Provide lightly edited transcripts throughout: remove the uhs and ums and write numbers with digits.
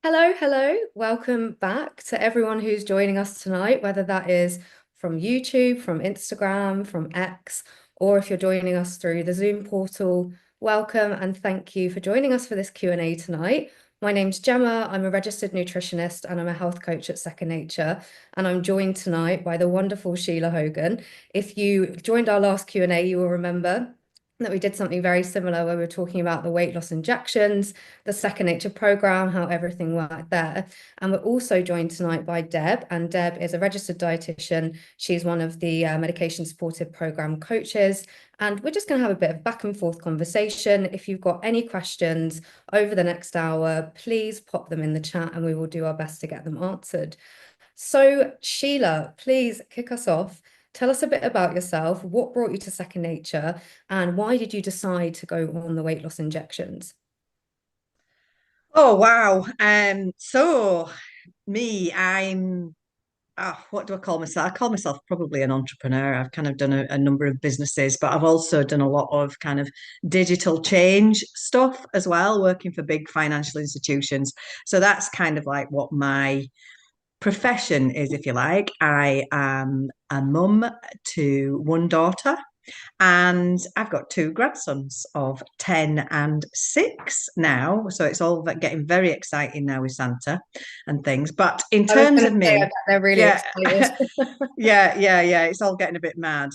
Hello, hello. Welcome back to everyone who's joining us tonight, whether that is from YouTube, from Instagram, from X, or if you're joining us through the Zoom portal. Welcome and thank you for joining us for this Q&A tonight. My name's Jemma. I'm a registered nutritionist and I'm a health coach at Second Nature. And I'm joined tonight by the wonderful Sheila Hogan. If you joined our last Q&A, you will remember that we did something very similar where we were talking about the weight loss injections, the Second Nature program, how everything worked there. And we're also joined tonight by Deb, and Deb is a registered dietitian. She's one of the medication supported program coaches. And we're just going to have a bit of back and forth conversation. If you've got any questions over the next hour, please pop them in the chat and we will do our best to get them answered. So, Sheila, please kick us off. Tell us a bit about yourself. What brought you to Second Nature, and why did you decide to go on the weight loss injections? Oh wow. So me, what do I call myself? I call myself probably an entrepreneur. I've kind of done a number of businesses, but I've also done a lot of kind of digital change stuff as well, working for big financial institutions. So that's kind of like what my profession is, if you like. I am a mum to one daughter. And I've got two grandsons of 10 and 6 now. So it's all getting very exciting now with Santa and things. But in I was terms going of to say, I me, bet they're really yeah, excited. yeah. It's all getting a bit mad.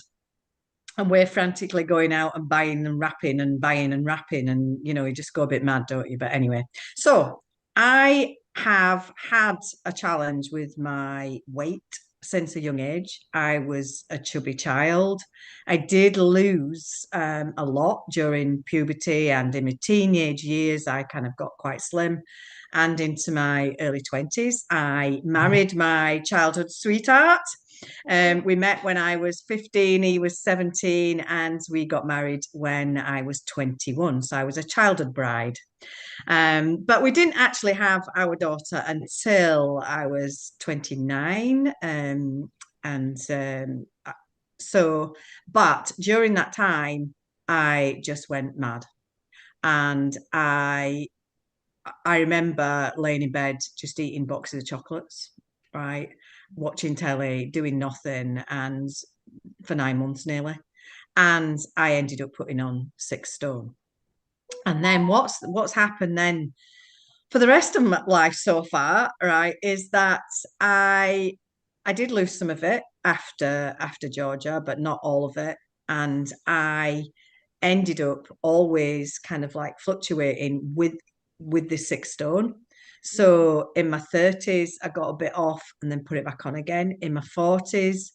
And we're frantically going out and buying and wrapping and buying and wrapping. And, you just go a bit mad, don't you? But anyway, so I have had a challenge with my weight since a young age. I was a chubby child. I did lose a lot during puberty and in my teenage years. I kind of got quite slim. And into my early 20s, I married my childhood sweetheart. We met when I was 15, he was 17, and we got married when I was 21. So I was a childhood bride. But we didn't actually have our daughter until I was 29. And so, but during that time, I just went mad. And I remember laying in bed just eating boxes of chocolates, right? Watching telly, doing nothing, and for 9 months nearly. And I ended up putting on 6 stone. And then what's happened then for the rest of my life so far, right, is that I did lose some of it after Georgia, but not all of it. And I ended up always kind of like fluctuating with the 6 stone. So in my 30s, I got a bit off and then put it back on again. In my 40s,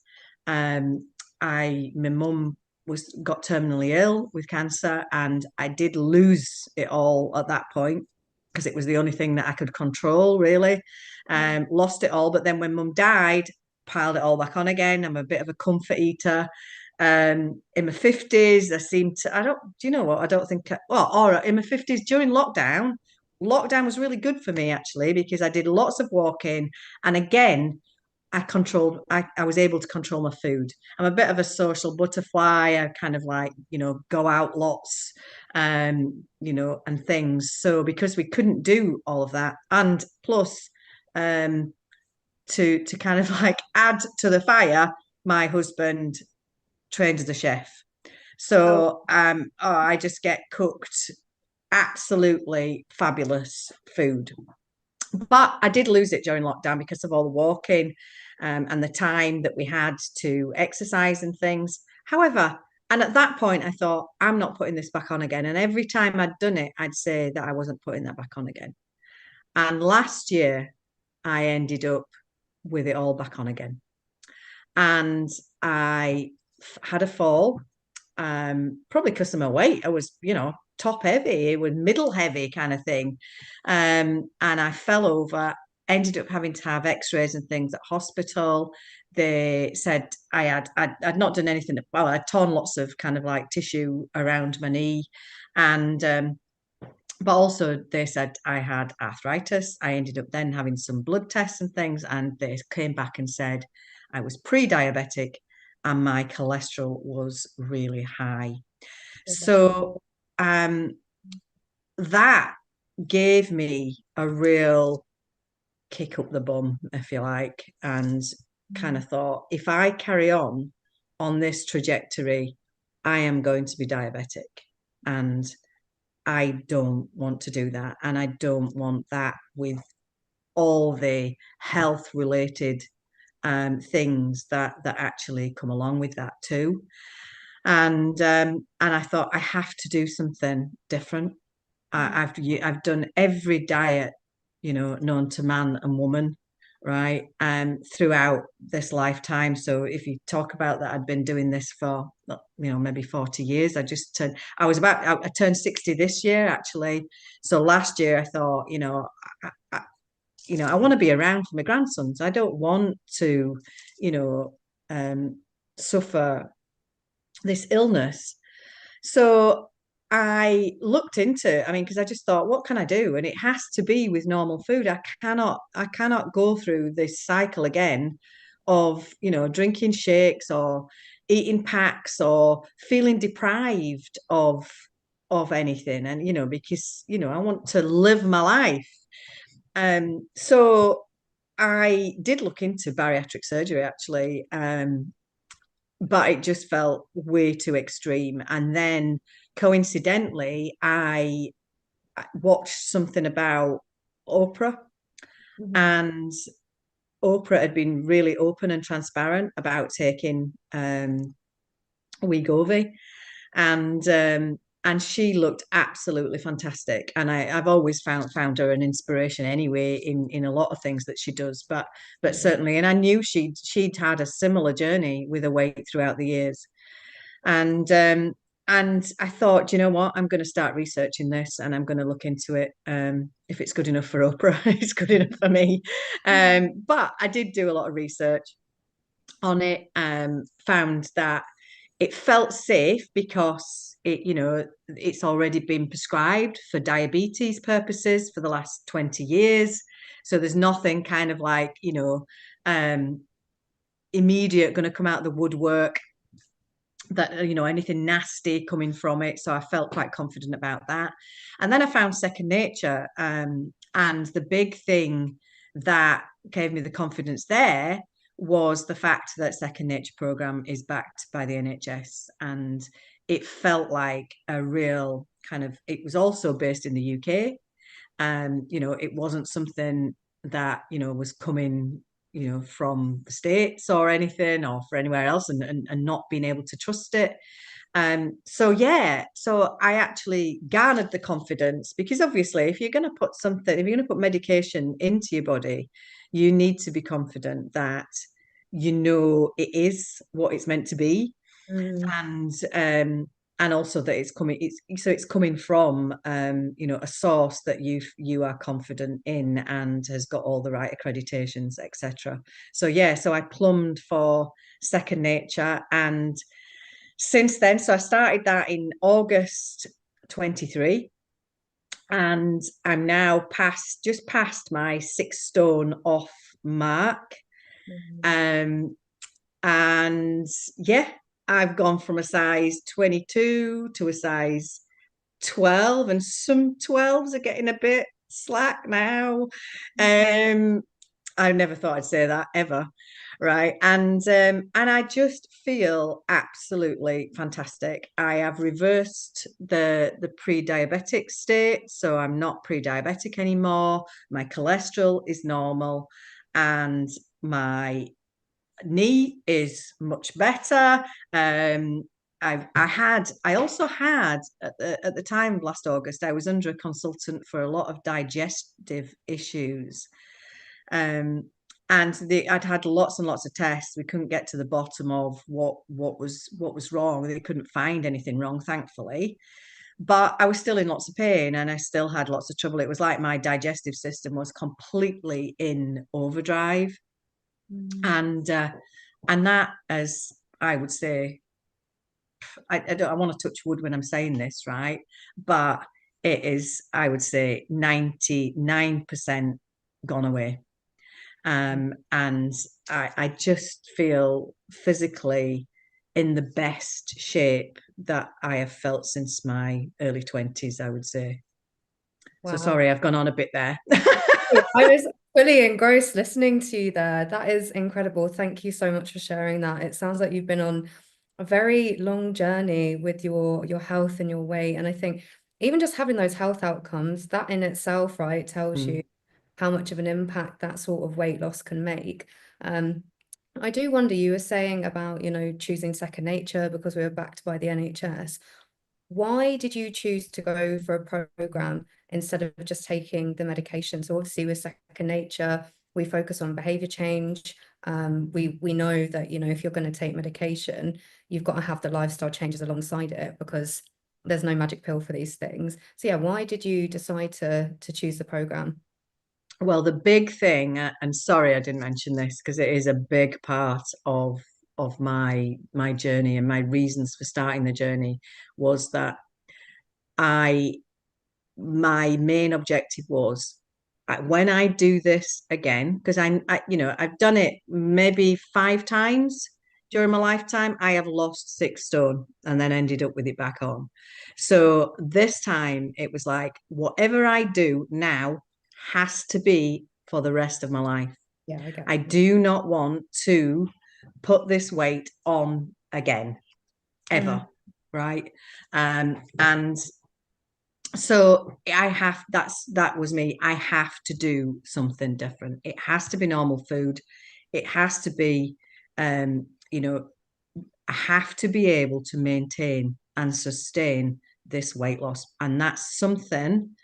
my mum was got terminally ill with cancer, and I did lose it all at that point because it was the only thing that I could control, really. Lost it all, but then when mum died, piled it all back on again. I'm a bit of a comfort eater. In my 50s, I seem to, I don't, do you know what? I don't think, well, all right, in my 50s during lockdown was really good for me actually, because I did lots of walking. And again, I was able to control my food. I'm a bit of a social butterfly. I kind of like, go out lots, and things. So because we couldn't do all of that, and plus, um, to kind of like add to the fire, my husband trained as a chef. Oh, So I just get cooked absolutely fabulous food. But I did lose it during lockdown because of all the walking, and the time that we had to exercise and things. However, and at that point, I thought, I'm not putting this back on again. And every time I'd done it, I'd say that I wasn't putting that back on again. And last year, I ended up with it all back on again. And I had a fall, probably because of my weight. I was, top heavy, it was middle heavy kind of thing. And I fell over, ended up having to have x-rays and things at hospital. They said I'd not done anything. Well, I'd torn lots of kind of like tissue around my knee. And but also they said I had arthritis. I ended up then having some blood tests and things, and they came back and said I was pre-diabetic and my cholesterol was really high. So um, that gave me a real kick up the bum, if you like, and kind of thought, if I carry on this trajectory, I am going to be diabetic. And I don't want to do that. And I don't want that with all the health related things that actually come along with that too. And I thought I have to do something different. I've done every diet, known to man and woman, right? Throughout this lifetime. So if you talk about that, I'd been doing this for, maybe 40 years. I turned 60 this year, actually. So last year I thought, I want to be around for my grandsons. I don't want to, suffer this illness. So I looked into, because I just thought, what can I do? And it has to be with normal food. I cannot go through this cycle again of, drinking shakes or eating packs or feeling deprived of anything. And, because, I want to live my life. So I did look into bariatric surgery actually. But it just felt way too extreme. And then coincidentally, I watched something about Oprah, and Oprah had been really open and transparent about taking Wegovy, and she looked absolutely fantastic. And I've always found her an inspiration anyway in a lot of things that she does, but certainly. And I knew she'd had a similar journey with her weight throughout the years. And I thought, you know what, I'm going to start researching this, and I'm going to look into it. If it's good enough for Oprah, it's good enough for me. But I did do a lot of research on it. Found that it felt safe because it's already been prescribed for diabetes purposes for the last 20 years. So there's nothing kind of like, immediate going to come out of the woodwork, that anything nasty coming from it. So I felt quite confident about that. And then I found Second Nature, and the big thing that gave me the confidence there was the fact that Second Nature program is backed by the NHS, and it felt like a real kind of, it was also based in the UK, and it wasn't something that was coming from the States or anything, or for anywhere else, and not being able to trust it. So I actually garnered the confidence, because obviously if you're going to put medication into your body, you need to be confident that it is what it's meant to be. And also that it's coming from a source that you are confident in and has got all the right accreditations, etc. So I plumbed for Second Nature, and since then, so I started that in August 23, and I'm now just past my 6 stone off mark. And I've gone from a size 22 to a size 12, and some 12s are getting a bit slack now. I never thought I'd say that ever, right? And I just feel absolutely fantastic. I have reversed the pre-diabetic state, so I'm not pre-diabetic anymore. My cholesterol is normal, and my knee is much better. I also had at the time of last August, I was under a consultant for a lot of digestive issues. And I'd had lots and lots of tests. We couldn't get to the bottom of what was wrong. They couldn't find anything wrong, thankfully. But I was still in lots of pain, and I still had lots of trouble. It was like my digestive system was completely in overdrive. And that, as I would say, I want to touch wood when I'm saying this, right? But it is, I would say, 99% gone away. And I just feel physically in the best shape that I have felt since my early 20s, I would say. Wow. So sorry, I've gone on a bit there. fully engrossed listening to you there. That is incredible. Thank you so much for sharing that. It sounds like you've been on a very long journey with your health and your weight. And I think even just having those health outcomes, that in itself, right, tells you Mm. how much of an impact that sort of weight loss can make. Um, I do wonder, you were saying about, choosing second nature because we were backed by the NHS. Why did you choose to go for a program instead of just taking the medication? So obviously with Second Nature, we focus on behavior change. We know that, if you're going to take medication, you've got to have the lifestyle changes alongside it because there's no magic pill for these things. So yeah, why did you decide to choose the program? Well, the big thing, and sorry I didn't mention this because it is a big part of my journey and my reasons for starting the journey, was that I my main objective was, when I do this again, because I've done it maybe 5 times during my lifetime. I have lost 6 stone and then ended up with it back on. So this time it was like, whatever I do now has to be for the rest of my life. Yeah, I get I that. do not want to put this weight on again, Mm, ever. Right. And so that was me. I have to do something different. It has to be normal food. It has to be, um you know I have to be able to maintain and sustain this weight loss, and that's something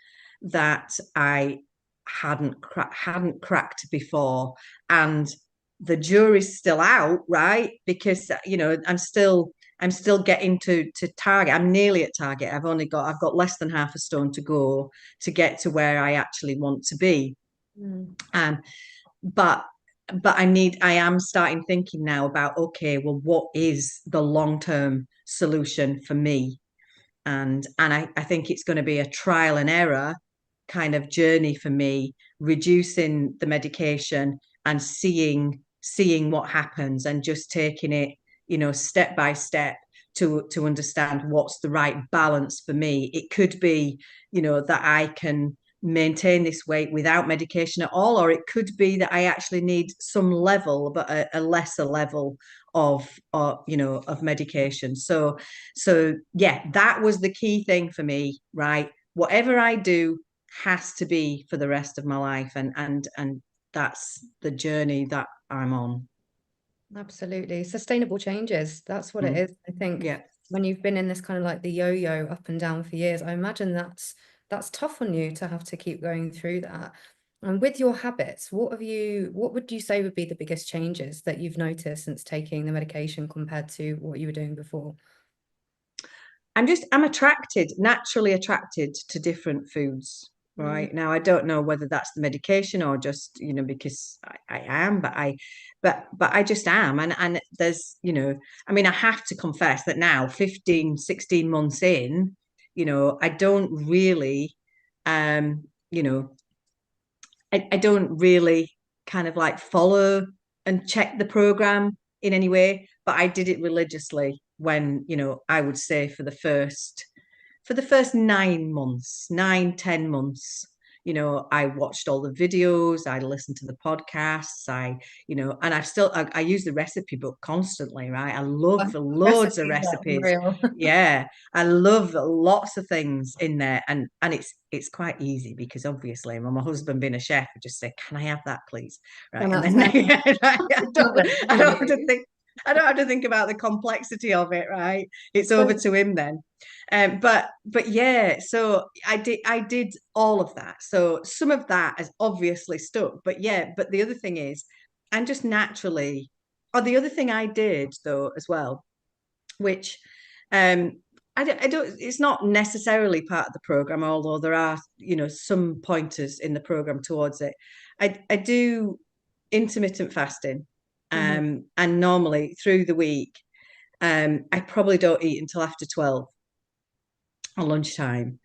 that I hadn't cracked before. And the jury's still out, right? Because I'm still getting to target. I'm nearly at target. I've got less than half a stone to go to get to where I actually want to be. mm, Um, but I am starting thinking now about, okay, well, what is the long-term solution for me? And I think it's going to be a trial and error kind of journey for me, reducing the medication and seeing what happens, and just taking it, step by step, to understand what's the right balance for me. It could be, that I can maintain this weight without medication at all, or it could be that I actually need some level, but a lesser level of medication. So yeah, that was the key thing for me, right? Whatever I do has to be for the rest of my life, and that's the journey that I'm on. absolutely. Sustainable changes. That's what it Mm. is. I think Yeah. when you've been in this kind of like the yo-yo up and down for years, I imagine that's tough on you to have to keep going through that. And with your habits, what would you say would be the biggest changes that you've noticed since taking the medication compared to what you were doing before? I'm naturally attracted to different foods. Mm, Right now, I don't know whether that's the medication or just, because I am, but I just am. And there's, I mean, I have to confess that now, 15, 16 months in, I don't really, um, you know, I don't really kind of like follow and check the program in any way, but I did it religiously when, I would say for the first 9 months, 10 months, I watched all the videos, I listened to the podcasts, and I use the recipe book constantly, right? I love loads of recipes are recipes. unreal. Yeah, I love lots of things in there, and it's quite easy because obviously my husband being a chef, I just say, "Can I have that, please?" Right, And and that's then it. Love it. I Love don't have to you. think. I don't have to think about the complexity of it, right? It's over So to him then. But yeah, so I did all of that. So some of that has obviously stuck. But yeah, but the other thing is, I'm just naturally, or the other thing I did though as well, which um I don't, it's not necessarily part of the program, although there are, some pointers in the program towards it. I do intermittent fasting. Mhm. And normally through the week, I probably don't eat until after 12 on lunchtime.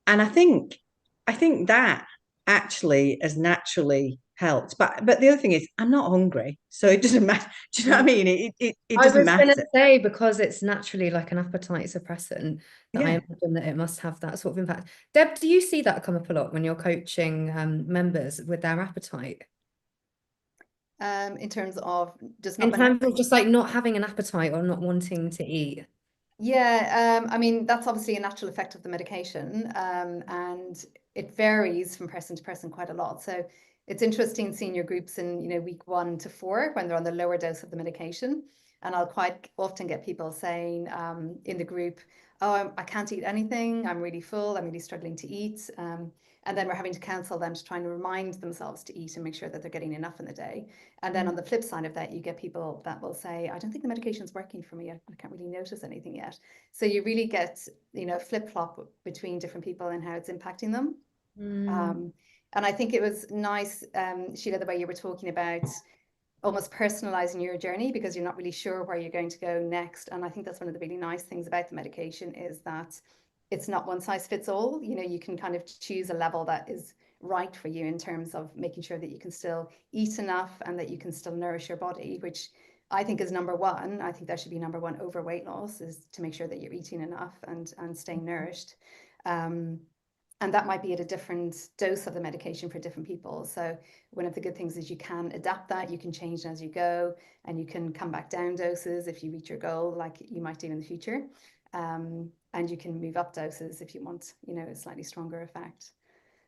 And I think that actually has naturally helped. But the other thing is, I'm not hungry, so it doesn't matter. Do you know what I mean? It I doesn't was going to matter. say, because it's naturally like an appetite suppressant, that I Yeah. imagine that it must have that sort of impact. Deb, do you see that come up a lot when you're coaching members with their appetite? In terms of just not In being terms hungry? of just like not having an appetite or not wanting to eat? Yeah, I mean, that's obviously a natural effect of the medication, and it varies from person to person quite a lot. So it's interesting seeing your groups in, week 1 to 4 when they're on the lower dose of the medication. And I'll quite often get people saying in the group, "Oh, I can't eat anything. I'm really full. I'm really struggling to eat." And then we're having to counsel them to try and remind themselves to eat and make sure that they're getting enough in the day. And then on the flip side of that, you get people that will say, "I don't think the medication's working for me. I can't really notice anything yet." So you really get, flip-flop between different people and how it's impacting them. And I think it was nice, Sheila, the way you were talking about almost personalizing your journey, because you're not really sure where you're going to go next. And I think that's one of the really nice things about the medication, is that it's not one size fits all. You can kind of choose a level that is right for you in terms of making sure that you can still eat enough and that you can still nourish your body, which I think is number one. I think that should be number one over weight loss, is to make sure that you're eating enough and staying nourished. And that might be at a different dose of the medication for different people. So one of the good things is you can adapt that, you can change as you go, and you can come back down doses if you reach your goal, like you might do in the future. And you can move up doses if you want, a slightly stronger effect.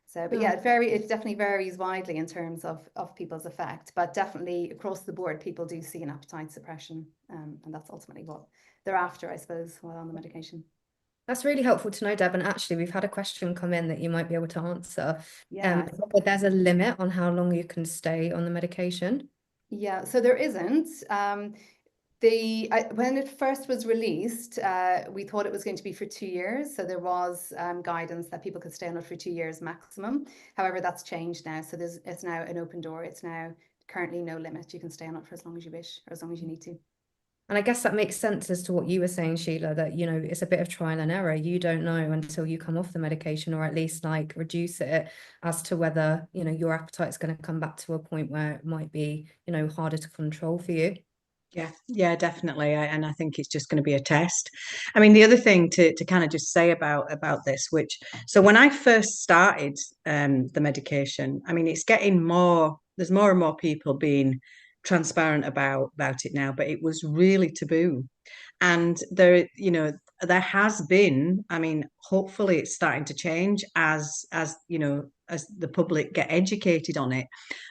So, but yeah, it definitely varies widely in terms of people's effect, but definitely across the board, people do see an appetite suppression. And that's ultimately what they're after, I suppose, while on the medication. That's really helpful to know, Deb. And actually, we've had a question come in that you might be able to answer. Yeah. But there's a limit on how long you can stay on the medication. Yeah, so there isn't. When it first was released, we thought it was going to be for 2 years. So there was guidance that people could stay on it for 2 years maximum. However, that's changed now. So it's now an open door. It's now currently no limit. You can stay on it for as long as you wish, or as long as you need to. And I guess that makes sense as to what you were saying, Sheila, that, it's a bit of trial and error. You don't know until you come off the medication, or at least like reduce it, as to whether, your appetite's going to come back to a point where it might be, harder to control for you. Yeah, definitely. And I think it's just going to be a test. I mean, the other thing to kind of just say about this, so when I first started the medication, I mean, it's getting more, there's more and more people being transparent about it now, but it was really taboo. And there has been, I mean, hopefully it's starting to change as the public get educated on it.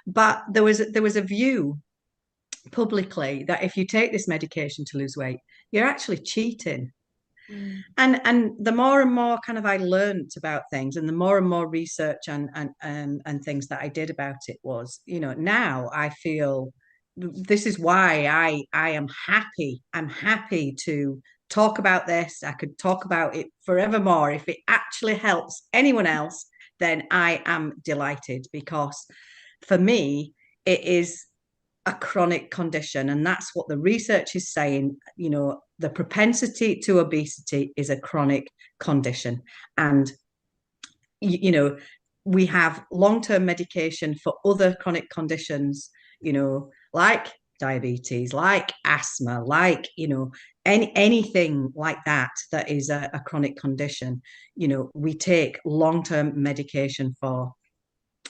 But there was a view publicly that if you take this medication to lose weight, you're actually cheating. And the more and more kind of I learned about things, and the more and more research and things that I did about it, was, now I feel this is why I am happy. I'm happy to talk about this. I could talk about it forevermore. If it actually helps anyone else, then I am delighted, because for me, it is a chronic condition, and that's what the research is saying. The propensity to obesity is a chronic condition, and we have long-term medication for other chronic conditions, like diabetes, like asthma, like anything like that is a chronic condition. We take long-term medication for.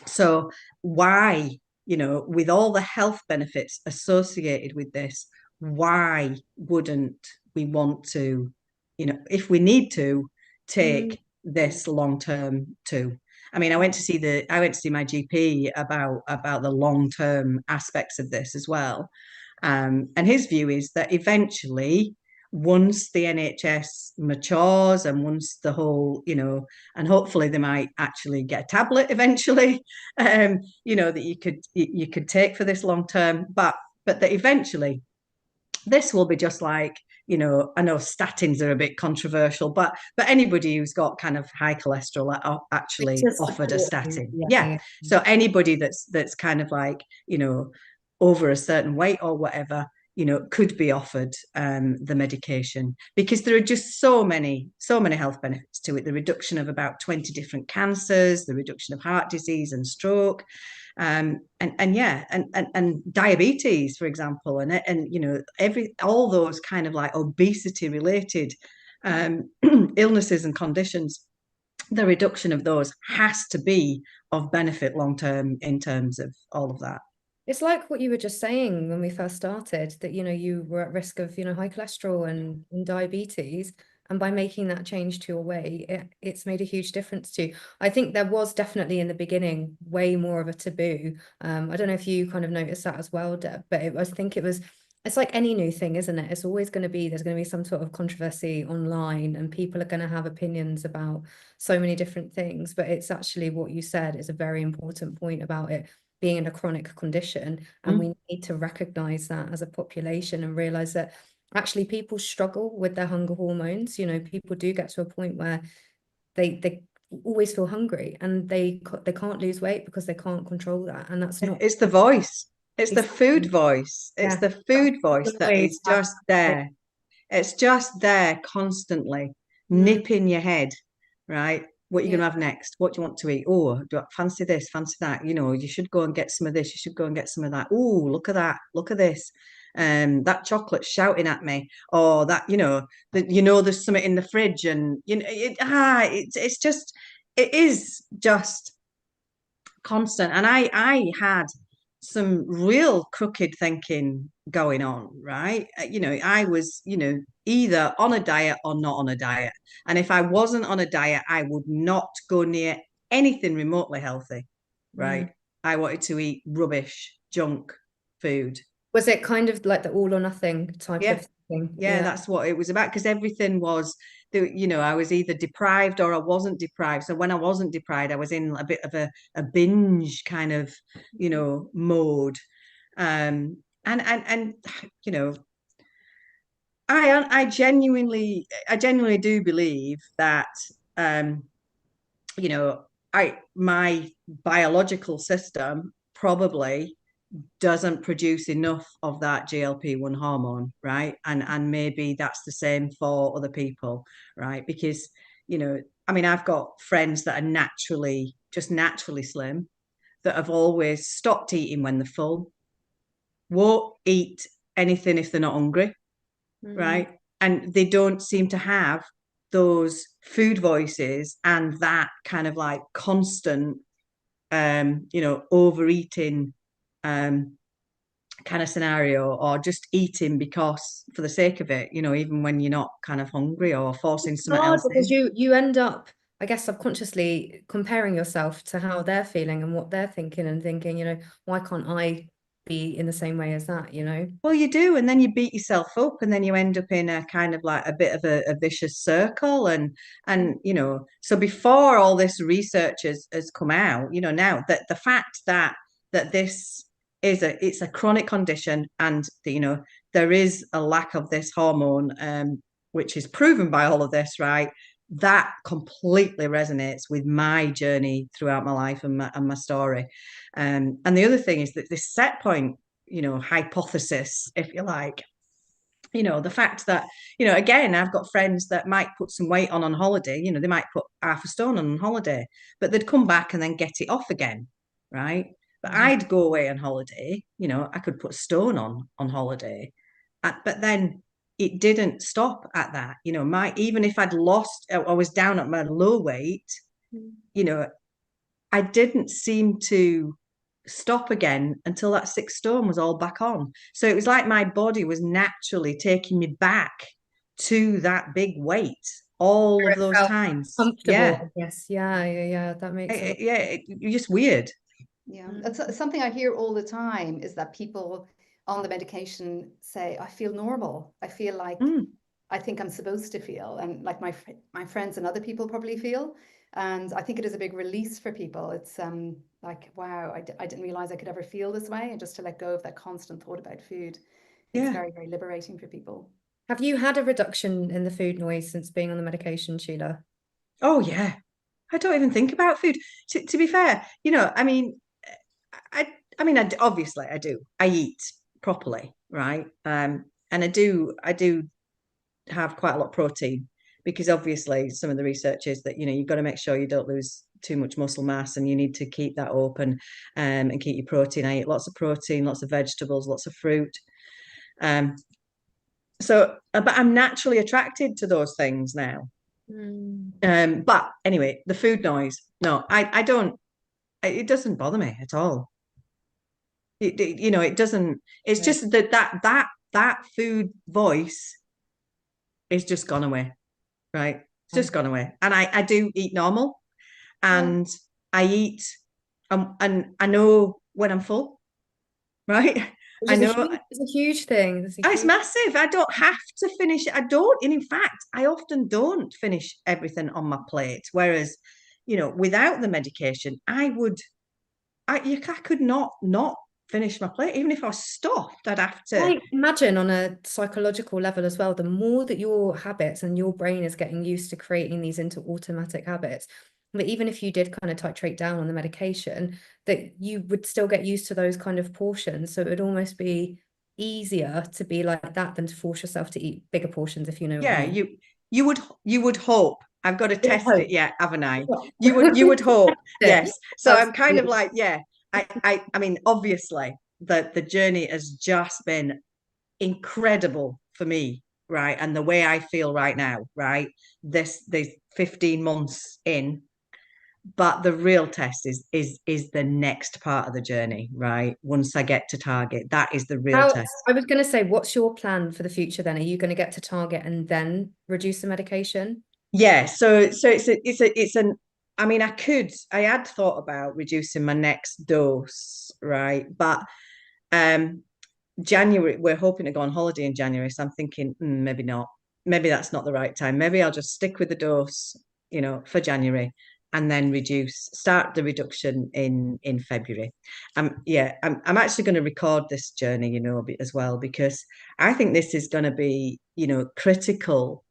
So why, with all the health benefits associated with this, why wouldn't we want to, if we need to, take this long term too? I mean, I went to see my GP about the long term aspects of this as well, and his view is that eventually, once the NHS matures, and once the whole, and hopefully they might actually get a tablet eventually, that you could take for this long term, but that eventually this will be just like, I know statins are a bit controversial, but anybody who's got kind of high cholesterol are actually offered a statin. Yeah. So anybody that's kind of like, over a certain weight or whatever, could be offered the medication, because there are just so many health benefits to it. The reduction of about 20 different cancers, the reduction of heart disease and stroke, and diabetes, for example, and all those kind of like obesity related illnesses and conditions. The reduction of those has to be of benefit long term in terms of all of that. It's like what you were just saying when we first started, that, you were at risk of, high cholesterol and diabetes. And by making that change to your way, it's made a huge difference to you. I think there was definitely in the beginning way more of a taboo. I don't know if you kind of noticed that as well, Deb, but I think it's like any new thing, isn't it? It's always there's going to be some sort of controversy online, and people are going to have opinions about so many different things. But it's actually what you said is a very important point about it being in a chronic condition. And we need to recognize that as a population and realize that actually people struggle with their hunger hormones. People do get to a point where they always feel hungry, and they can't lose weight because they can't control that. And that's not, it's the voice. It's the food voice. It's the food voice that is just there. It's just there constantly, nipping your head, right? What are you going to have next? What do you want to eat? Oh, do I fancy this, fancy that? You should go and get some of this. You should go and get some of that. Oh, look at that. Look at this. That chocolate's shouting at me. Or that, there's something in the fridge, and it is just constant. And I had some real crooked thinking going on, right? I was, either on a diet or not on a diet. And if I wasn't on a diet, I would not go near anything remotely healthy, right? I wanted to eat rubbish, junk food. Was it kind of like the all or nothing type of thing? Yeah, that's what it was about, because everything was, I was either deprived or I wasn't deprived. So when I wasn't deprived, I was in a bit of a binge kind of, mode. And I genuinely do believe that, my biological system probably doesn't produce enough of that GLP-1 hormone, right? And maybe that's the same for other people, right? Because, I've got friends that are naturally slim, that have always stopped eating when they're full, won't eat anything if they're not hungry, right? And they don't seem to have those food voices and that kind of like constant, overeating kind of scenario, or just eating because for the sake of it, even when you're not kind of hungry, or forcing something else because you end up, I guess, subconsciously comparing yourself to how they're feeling and what they're thinking, and thinking, why can't I be in the same way as that? Well, you do, and then you beat yourself up, and then you end up in a kind of like a bit of a vicious circle. And so before all this research has come out, now that the fact that this it's a chronic condition, and there is a lack of this hormone, which is proven by all of this, right? That completely resonates with my journey throughout my life and my story. And the other thing is that this set point, hypothesis, if you like, the fact that, again, I've got friends that might put some weight on holiday, they might put half a stone on holiday, but they'd come back and then get it off again, right? But I'd go away on holiday, I could put a stone on holiday, but then it didn't stop at that. Even if I was down at my low weight, I didn't seem to stop again until that 6 stone was all back on. So it was like my body was naturally taking me back to that big weight all of those times. Comfortable. Yes. Yeah. That makes sense. You're just weird. Yeah, that's something I hear all the time, is that people on the medication say, I feel normal. I feel like I think I'm supposed to feel, and like my friends and other people probably feel. And I think it is a big release for people. It's like, wow, I didn't realize I could ever feel this way, and just to let go of that constant thought about food. It's very, very liberating for people. Have you had a reduction in the food noise since being on the medication, Sheila? Oh, yeah. I don't even think about food. To be fair, obviously I do. I eat properly, right? And I do have quite a lot of protein, because obviously some of the research is that, you've got to make sure you don't lose too much muscle mass, and you need to keep that open, and keep your protein. I eat lots of protein, lots of vegetables, lots of fruit. So, but I'm naturally attracted to those things now. But anyway, the food noise, no, I don't, it doesn't bother me at all. It doesn't, it's just that food voice is just gone away, right? It's just gone away. And I do eat normal, and I eat, and I know when I'm full, right? I know it's a huge thing. it's massive. I don't have to finish it. I don't. And in fact, I often don't finish everything on my plate. Whereas, without the medication, I could not finish my plate. Even if I was stuffed, I'd have to. I imagine on a psychological level as well, the more that your habits and your brain is getting used to creating these into automatic habits, but even if you did kind of titrate down on the medication, that you would still get used to those kind of portions. So it would almost be easier to be like that than to force yourself to eat bigger portions, if you know what I mean. You would hope. I've got to test hope. it yet, haven't I? You would hope. Yes. So I'm kind of like, yeah. I mean, obviously the journey has just been incredible for me, right? And the way I feel right now, right? This 15 months in, but the real test is the next part of the journey, right? Once I get to target, that is the real test. I was going to say, what's your plan for the future then? Are you going to get to target and then reduce the medication? Yeah, so it's an, I mean, I had thought about reducing my next dose, right? But January, we're hoping to go on holiday in January, so I'm thinking maybe not. Maybe that's not the right time. Maybe I'll just stick with the dose, for January, and then start the reduction in February. I'm actually going to record this journey, as well, because I think this is going to be, critical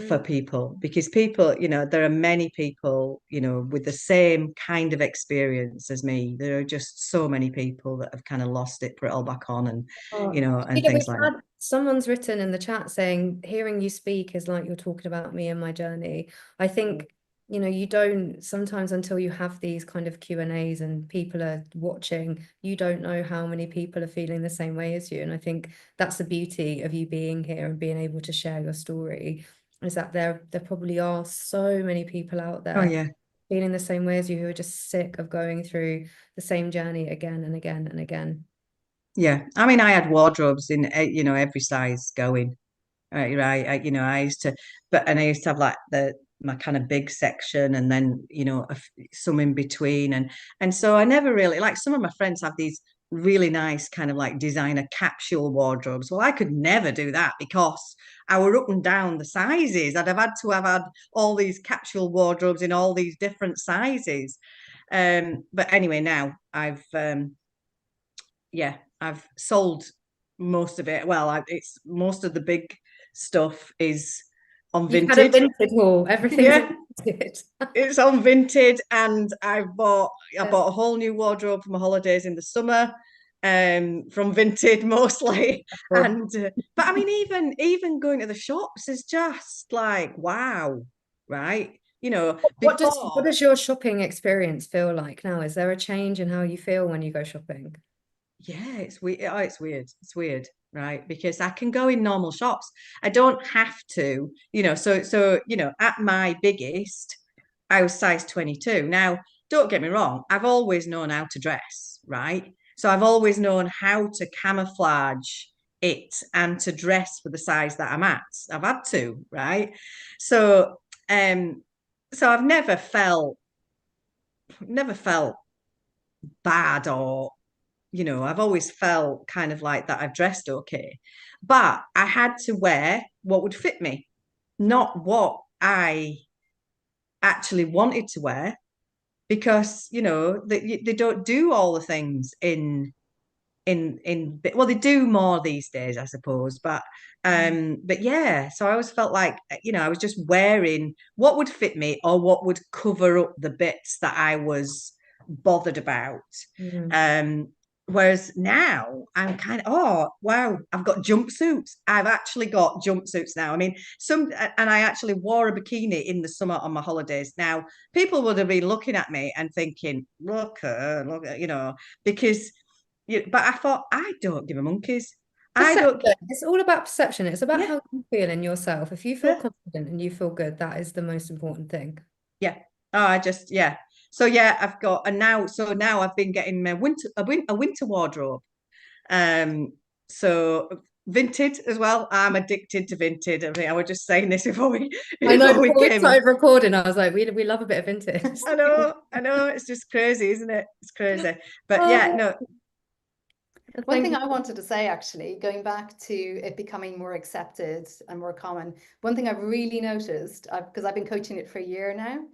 for people, because people, there are many people, with the same kind of experience as me. There are just so many people that have kind of lost it, put it all back on, and and things like that. Someone's written in the chat saying, hearing you speak is like you're talking about me and my journey. I think, you don't sometimes, until you have these kind of Q&As and people are watching, you don't know how many people are feeling the same way as you. And I think that's the beauty of you being here and being able to share your story, is that there probably are so many people out there feeling the same way as you, who are just sick of going through the same journey again and again and again. Yeah, I mean, I had wardrobes in every size going. Right, I used to, and I used to have like my kind of big section, and then some in between, and so I never really, like, some of my friends have these really nice kind of like designer capsule wardrobes. Well, I could never do that, because I were up and down the sizes. I'd have had all these capsule wardrobes in all these different sizes. But anyway, now I've sold most of it. Well, it's most of the big stuff is on Vinted. You've had a Vinted haul. Everything's on Vinted. It's on Vinted, and I bought a whole new wardrobe for my holidays in the summer, from Vinted mostly. And but I mean, even going to the shops is just like, wow, right? What does your shopping experience feel like now? Is there a change in how you feel when you go shopping? Yeah, it's weird. Oh, it's weird. It's weird, right? Because I can go in normal shops. I don't have to, so at my biggest, I was size 22. Now, don't get me wrong, I've always known how to dress, right? So I've always known how to camouflage it and to dress for the size that I'm at. I've had to, right? So I've never felt bad, or I've always felt kind of like that I've dressed okay. But I had to wear what would fit me, not what I actually wanted to wear, because they don't do all the things in well, they do more these days, I suppose, but yeah, so I always felt like I was just wearing what would fit me, or what would cover up the bits that I was bothered about. Whereas now I'm kind of, oh, wow, I've got jumpsuits. I've actually got jumpsuits now. I mean, and I actually wore a bikini in the summer on my holidays. Now, people would have been looking at me and thinking, look, because, but I thought, I don't give a monkeys. I don't, Perception. It's all about perception. It's about yeah, how you feel in yourself. If you feel yeah, confident and you feel good, that is the most important thing. yeah. Oh, yeah. So yeah, now I've been getting my winter wardrobe. So vintage as well. I'm addicted to vintage. I mean, I was just saying this before we I know before we before we came on. started recording, I was like, we love a bit of vintage. I know. It's just crazy, isn't it? It's crazy. But yeah, Oh, no. One thank thing you. I wanted to say, actually, going back to it becoming more accepted and more common, one thing I've really noticed, because I've been coaching it for a year now,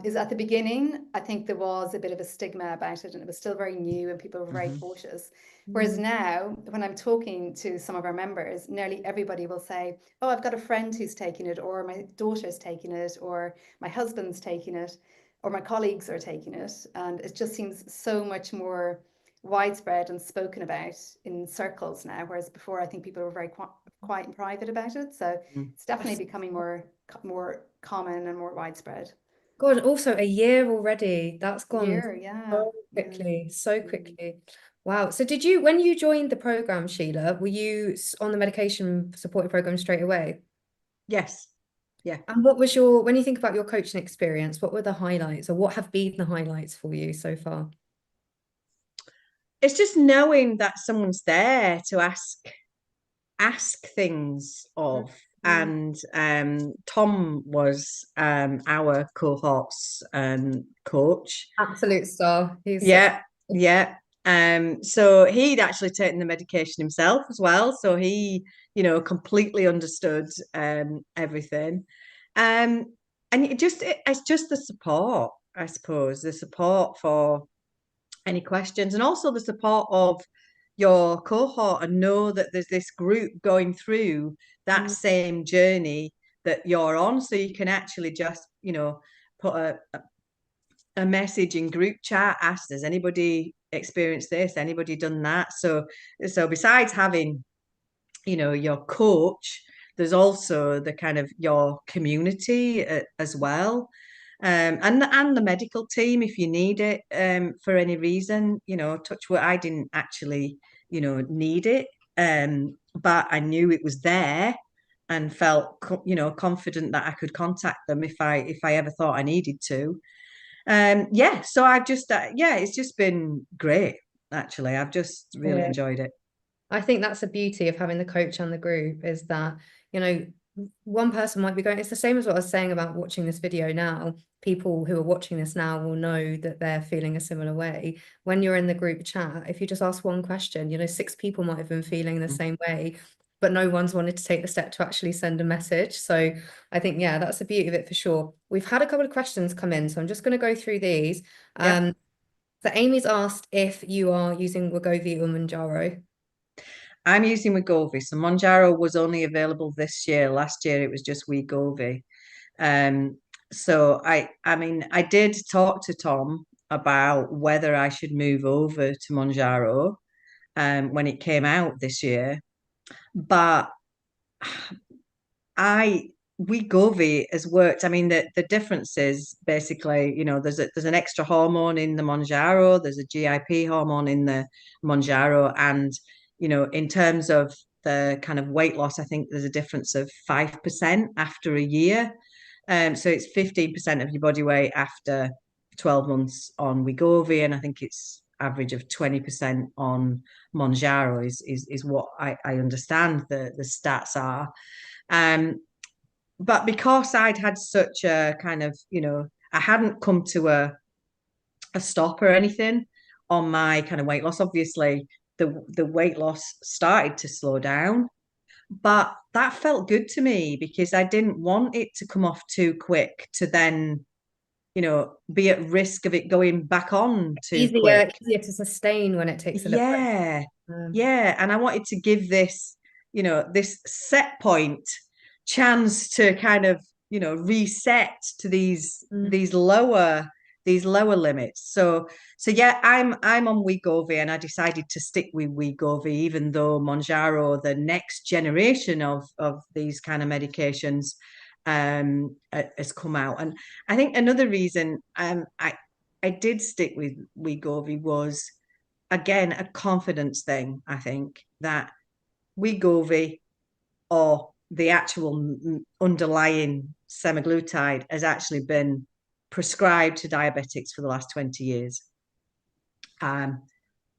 is at the beginning, I think there was a bit of a stigma about it and it was still very new and people were very cautious. Whereas now, when I'm talking to some of our members, nearly everybody will say, oh, I've got a friend who's taking it, or my daughter's taking it, or my husband's taking it, or my colleagues are taking it. And it just seems so much more widespread and spoken about in circles now, whereas before I think people were very quiet and private about it. So it's definitely becoming more common and more widespread. God, also a year already. That's A gone year, yeah. so quickly, so Mm. quickly. Wow. So when you joined the program, Sheila, were you on the medication supported program straight away? Yes. Yeah. And when you think about your coaching experience, what were the highlights or what have been the highlights for you so far? It's just knowing that someone's there to ask things of. And Tom was our cohorts coach. Absolute star. He's such Yeah. So he'd actually taken the medication himself as well. So he, completely understood everything. And it's just the support, I suppose, the support for any questions and also the support of your cohort and know that there's this group going through that same journey that you're on. So you can actually just, put a message in group chat, ask, has anybody experienced this? Anybody done that? So besides having, your coach, there's also the kind of your community as well. And the medical team if you need it for any reason, touch wood, I didn't actually, need it. But I knew it was there and felt, confident that I could contact them if I ever thought I needed to. So I've just it's just been great, actually. I've just really Yeah. enjoyed it. I think that's the beauty of having the coach and the group is that, one person might be going, it's the same as what I was saying about watching this video now. People who are watching this now will know that they're feeling a similar way. When you're in the group chat, if you just ask one question, 6 people might have been feeling the same way, but no one's wanted to take the step to actually send a message. So I think, yeah, that's the beauty of it for sure. We've had a couple of questions come in, so I'm just going to go through these. Yep. So Amy's asked if you are using Wegovy or Mounjaro. I'm using Wegovy. So Mounjaro was only available this year. Last year it was just Wegovy. So I mean, I did talk to Tom about whether I should move over to Mounjaro when it came out this year. But Wegovy has worked. I mean, the difference is basically, there's an extra hormone in the Mounjaro, there's a GIP hormone in the Mounjaro, and in terms of the kind of weight loss, I think there's a difference of 5% after a year. So it's 15% of your body weight after 12 months on Wegovy, and I think it's average of 20% on Mounjaro is what I understand the stats are. But because I'd had such a kind of, I hadn't come to a stop or anything on my kind of weight loss. Obviously, the weight loss started to slow down, but that felt good to me because I didn't want it to come off too quick to then, be at risk of it going back on too Easier quick. to sustain when it takes a little break. Yeah. And I wanted to give this, this set point chance to kind of, reset to these lower these lower limits. So yeah, I'm on Wegovy, and I decided to stick with Wegovy, even though Mounjaro, the next generation of these kind of medications, has come out. And I think another reason I did stick with Wegovy was, again, a confidence thing. I think that Wegovy, or the actual underlying semaglutide, has actually been prescribed to diabetics for the last 20 years.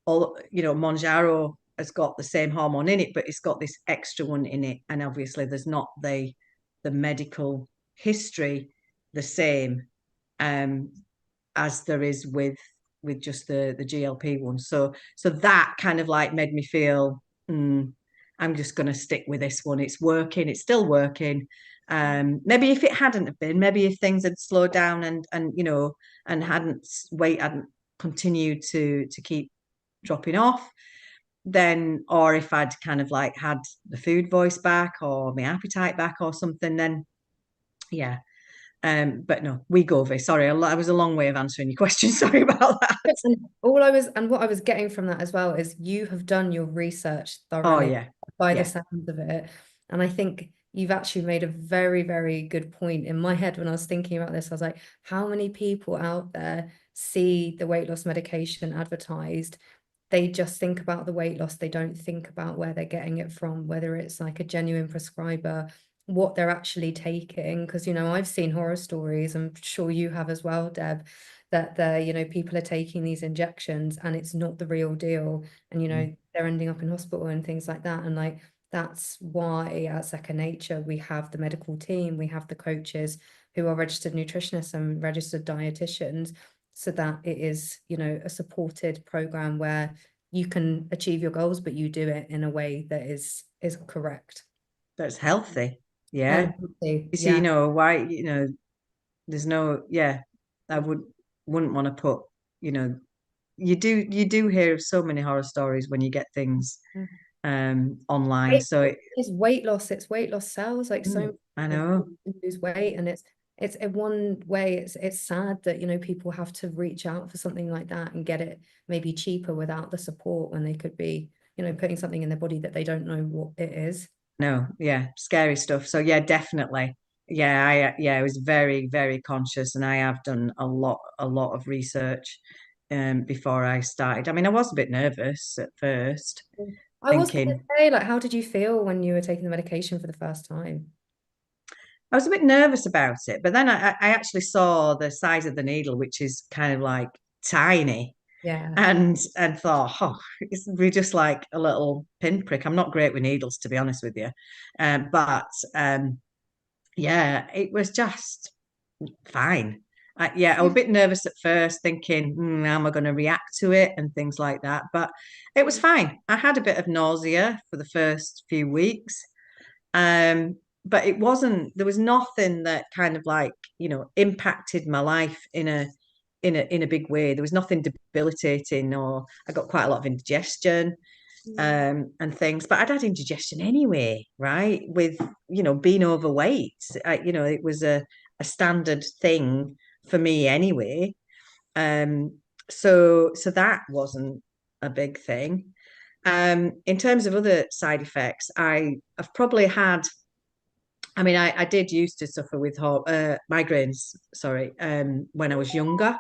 Mounjaro has got the same hormone in it, but it's got this extra one in it, and obviously there's not the medical history the same as there is with just the GLP one. So that kind of like made me feel, I'm just going to stick with this one. It's working. It's still working. Maybe if it hadn't have been, maybe if things had slowed down and weight hadn't continued to keep dropping off, then, or if I'd kind of like had the food voice back or my appetite back or something, then yeah. But no, Wegovy. Sorry, I was a long way of answering your question. Sorry about that. And what I was getting from that as well is you have done your research thoroughly by the sounds of it. And I think you've actually made a very, very good point. In my head, when I was thinking about this, I was like, how many people out there see the weight loss medication advertised? They just think about the weight loss. They don't think about where they're getting it from, whether it's like a genuine prescriber, what they're actually taking. Because, I've seen horror stories, I'm sure you have as well, Deb, that people are taking these injections and it's not the real deal. And, they're ending up in hospital and things like that. And like, that's why at Second Nature, we have the medical team, we have the coaches who are registered nutritionists and registered dietitians, so that it is, a supported program where you can achieve your goals, but you do it in a way that is correct. That's healthy. Yeah. You see, why, there's no, I wouldn't want to put, you do hear of so many horror stories when you get things online. It's weight loss. It's weight loss cells. Like I know. Lose weight, and it's in one way. It's sad that people have to reach out for something like that and get it maybe cheaper without the support, when they could be putting something in their body that they don't know what it is. No, yeah, scary stuff. So yeah, definitely. Yeah, I was very, very conscious, and I have done a lot of research before I started. I mean, I was a bit nervous at first. I was going to say, like, how did you feel when you were taking the medication for the first time? I was a bit nervous about it, but then I actually saw the size of the needle, which is kind of like tiny. Yeah. And thought, we're just like a little pinprick. I'm not great with needles, to be honest with you. But yeah, it was just fine. I was a bit nervous at first, thinking, how am I going to react to it and things like that. But it was fine. I had a bit of nausea for the first few weeks. But there was nothing that kind of like, impacted my life in a big way. There was nothing debilitating, or I got quite a lot of indigestion and things, but I'd had indigestion anyway, right? With, being overweight, it was a standard thing for me anyway. So that wasn't a big thing. In terms of other side effects, I've probably had, I mean, I did used to suffer with migraines, when I was younger.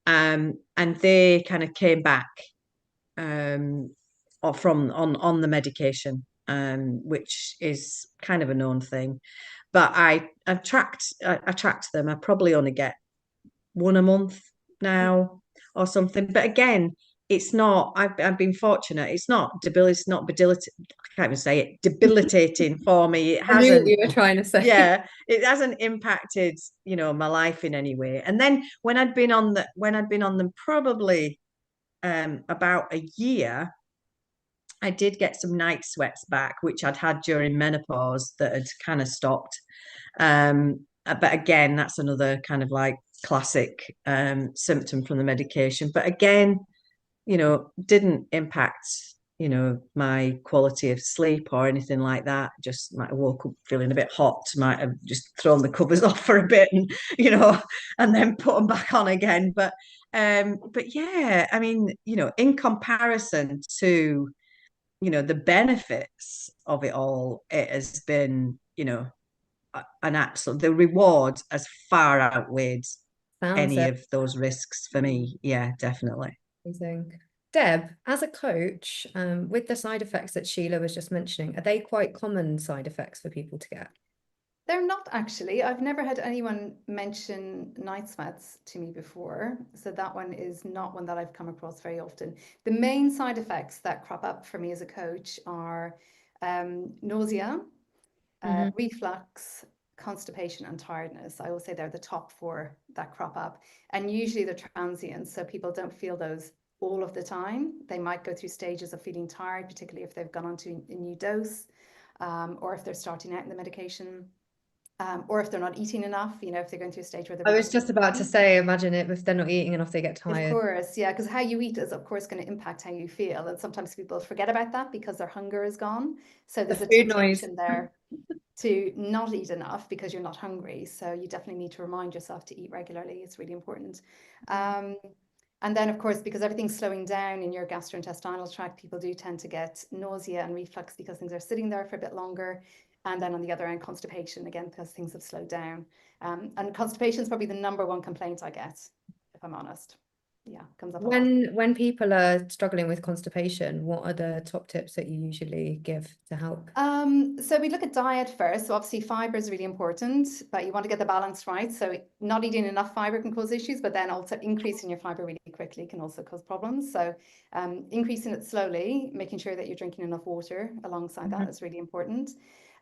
And they kind of came back or from on the medication, which is kind of a known thing. But I tracked them. I probably only get one a month now or something. But again, it's not. I've been fortunate. It's not debilitating. I can't even say it. Debilitating for me. It hasn't. I knew what you were trying to say. Yeah, it hasn't impacted, my life in any way. And then when I'd been on them probably about a year, I did get some night sweats back, which I'd had during menopause that had kind of stopped. But again, that's another kind of like classic symptom from the medication. But again, didn't impact you know, my quality of sleep or anything like that. Just might have woke up feeling a bit hot, might have just thrown the covers off for a bit and, you know, and then put them back on again. But yeah, I mean, you know, in comparison to, you know, the benefits of it all, it has been, you know, an absolute, the reward has far outweighed Sounds any it. of those risks for me. Yeah, definitely. Amazing. Deb, as a coach, with the side effects that Sheila was just mentioning, are they quite common side effects for people to get? They're not actually. I've never had anyone mention night sweats to me before. So that one is not one that I've come across very often. The main side effects that crop up for me as a coach are nausea, Mhm. reflux, constipation, and tiredness. I will say they're the top four that crop up. And usually they're transient. So people don't feel those all of the time. They might go through stages of feeling tired, particularly if they've gone on to a new dose, or if they're starting out in the medication. Or if they're not eating enough, you know, if they're going through a stage where they're I was really just about to say, imagine it if they're not eating enough, they get of tired. course, yeah, because how you eat is, of course, going to impact how you feel. And sometimes people forget about that because their hunger is gone. So The there's a food noise. temptation there to not eat enough because you're not hungry. So you definitely need to remind yourself to eat regularly. It's really important. Um, and then, of course, because everything's slowing down in your gastrointestinal tract, people do tend to get nausea and reflux because things are sitting there for a bit longer. And then on the other end, constipation again, because things have slowed down. And constipation is probably the number one complaint I get, if I'm honest. Yeah, comes up a lot. When people are struggling with constipation, what are the top tips that you usually give to help? So we look at diet first. So obviously fiber is really important, but you want to get the balance right. So not eating enough fiber can cause issues, but then also increasing your fiber really quickly can also cause problems. So increasing it slowly, making sure that you're drinking enough water alongside that is really important.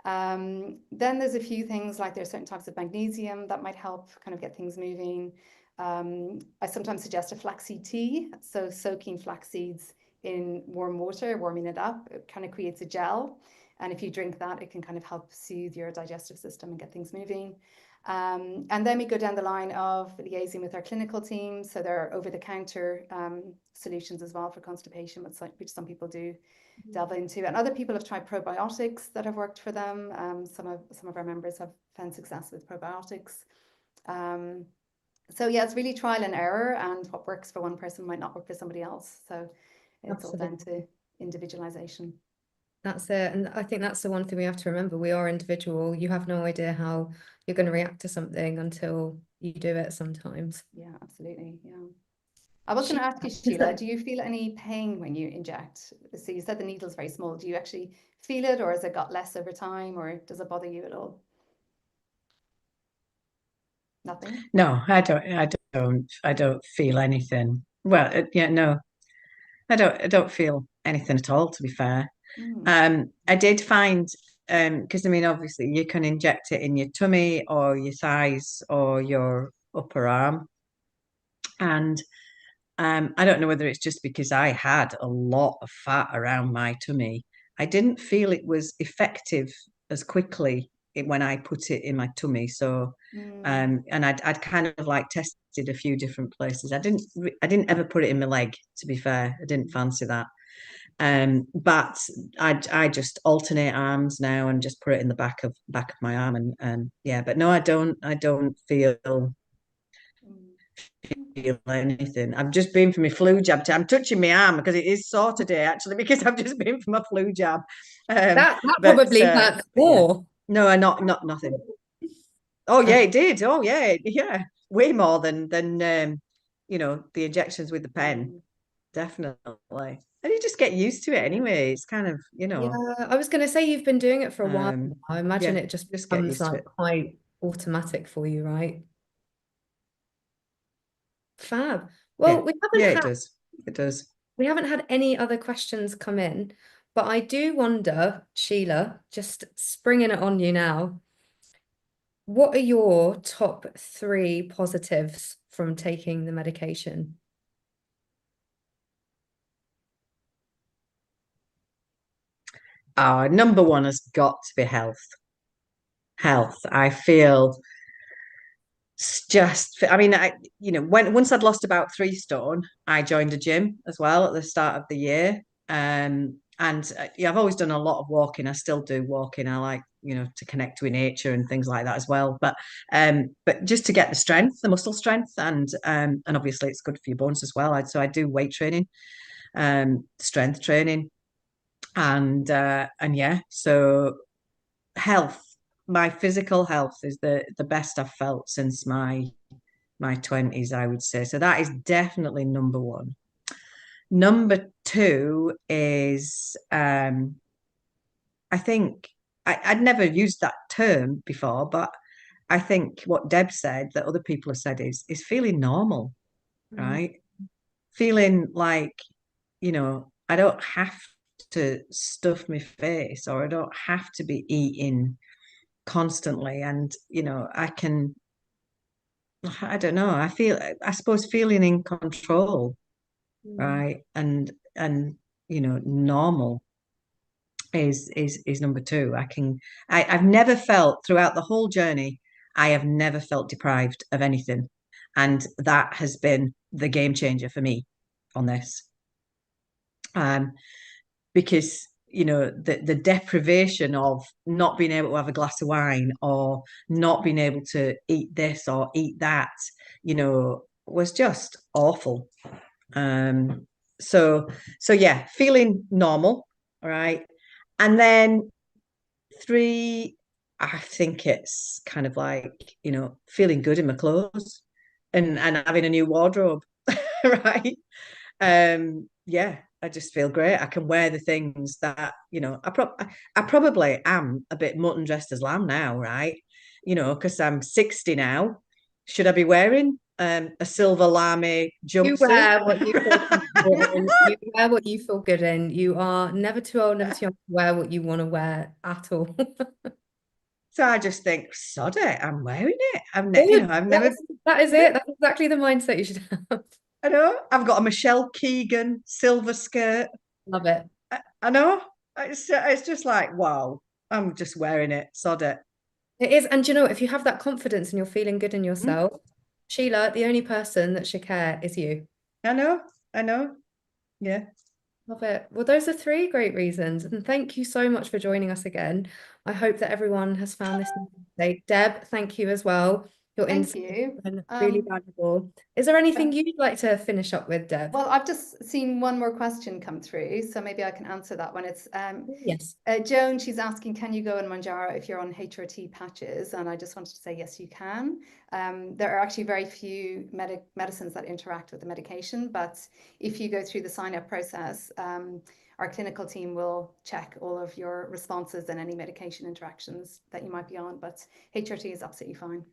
Then there's a few things like there's certain types of magnesium that might help kind of get things moving. I sometimes suggest a flaxseed tea. So soaking flax seeds in warm water, warming it up, it kind of creates a gel. And if you drink that, it can kind of help soothe your digestive system and get things moving. And then we go down the line of liaising with our clinical team. So there are over-the-counter solutions as well for constipation, which some people do delve into. And other people have tried probiotics that have worked for them. Some of our members have found success with probiotics. So yeah, it's really trial and error, and what works for one person might not work for somebody else. So it's all down Absolutely. to individualization. That's it. And I think that's the one thing we have to remember. We are individual. You have no idea how you're going to react to something until you do it sometimes. Yeah, absolutely. Yeah. I was going to ask you, Sheila, do you feel any pain when you inject? So you said the needle's very small. Do you actually feel it, or has it got less over time, or does it bother you at all? Nothing? No, I don't feel anything. Well, yeah, no, I don't feel anything at all, to be fair. Mm. I did find, because I mean, obviously you can inject it in your tummy or your thighs or your upper arm. And I don't know whether it's just because I had a lot of fat around my tummy. I didn't feel it was effective as quickly when I put it in my tummy. So, Mm. and I'd kind of like tested a few different places. I didn't ever put it in my leg, to be fair. I didn't fancy that. But I just alternate arms now and just put it in the back of my arm and yeah. But no, I don't Mm. feel anything. I've just been for my flu jab. I'm touching my arm because it is sore today, actually, because I've just been for my flu jab. That But probably hurts yeah, more. no, not nothing. Oh yeah, it did. Oh yeah, way more than the injections with the pen, Mm. definitely. And you just get used to it anyway. It's kind of, Yeah, I was going to say you've been doing it for a while now. I imagine yeah, it just just get becomes used to like it. quite automatic for you, right? Fab. Yeah, Well, yeah, it does. It does. we haven't had any other questions come in, but I do wonder, Sheila, just springing it on you now, what are your top three positives from taking the medication? Number one has got to be health. Health. I feel just, I mean, once I'd lost about 3 stone, I joined a gym as well at the start of the year. yeah, I've always done a lot of walking. I still do walking. I like, to connect with nature and things like that as well. But just to get the strength, the muscle strength, and obviously it's good for your bones as well. So I do weight training, strength training, and yeah. So health, my physical health is the best I've felt since my 20s, I would say. So that is definitely number one. Number two is I think I'd never used that term before, but I think what Deb said that other people have said is feeling normal, right? Feeling like, I don't have to stuff my face, or I don't have to be eating constantly. And, I don't know, I suppose feeling in control, right? And, normal is number two. I've never felt throughout the whole journey, I have never felt deprived of anything. And that has been the game changer for me on this. Because the deprivation of not being able to have a glass of wine, or not being able to eat this or eat that, was just awful. So yeah, feeling normal, right? And then three, I think it's kind of like, feeling good in my clothes, and having a new wardrobe, right? Yeah, I just feel great. I can wear the things that, I probably am a bit mutton dressed as lamb now, right? Because I'm 60 now. Should I be wearing a silver lame You wear jumpsuit? what you feel comfortable in. You wear what you feel good in. You are never too old, never too young to wear what you want to wear at all. So I just think, sod it, I'm wearing it. Good. I've never, That is it. That's exactly the mindset you should have. I know, I've got a Michelle Keegan silver skirt. Love it. I know. It's just like, wow, I'm just wearing it, sod it. It is. And you know, if you have that confidence and you're feeling good in Mm, yourself, Sheila, the only person that should care is you. I know. Yeah. Love it. Well, those are three great reasons. And thank you so much for joining us again. I hope that everyone has found this today. Deb, thank you as well. Your Thank insight you. has been really valuable. Is there anything you'd like to finish up with, Deb? Well, I've just seen one more question come through, so maybe I can answer that one. It's Yes. Joan, she's asking, can you go on Mounjaro if you're on HRT patches? And I just wanted to say, yes, you can. There are actually very few medicines that interact with the medication, but if you go through the sign-up process, our clinical team will check all of your responses and any medication interactions that you might be on, but HRT is absolutely fine.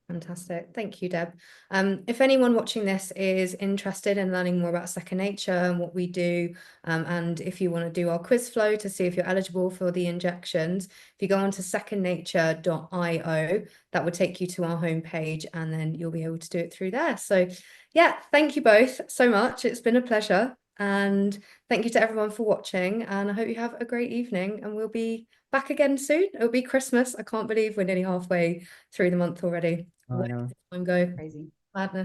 Fantastic. Thank you, Deb. If anyone watching this is interested in learning more about Second Nature and what we do, and if you want to do our quiz flow to see if you're eligible for the injections, if you go on to secondnature.io, that will take you to our homepage, and then you'll be able to do it through there. So yeah, thank you both so much. It's been a pleasure. And thank you to everyone for watching. And I hope you have a great evening, and we'll be back again soon. It'll be Christmas. I can't believe we're nearly halfway through the month already. I Where know. did time go? Crazy. Madness.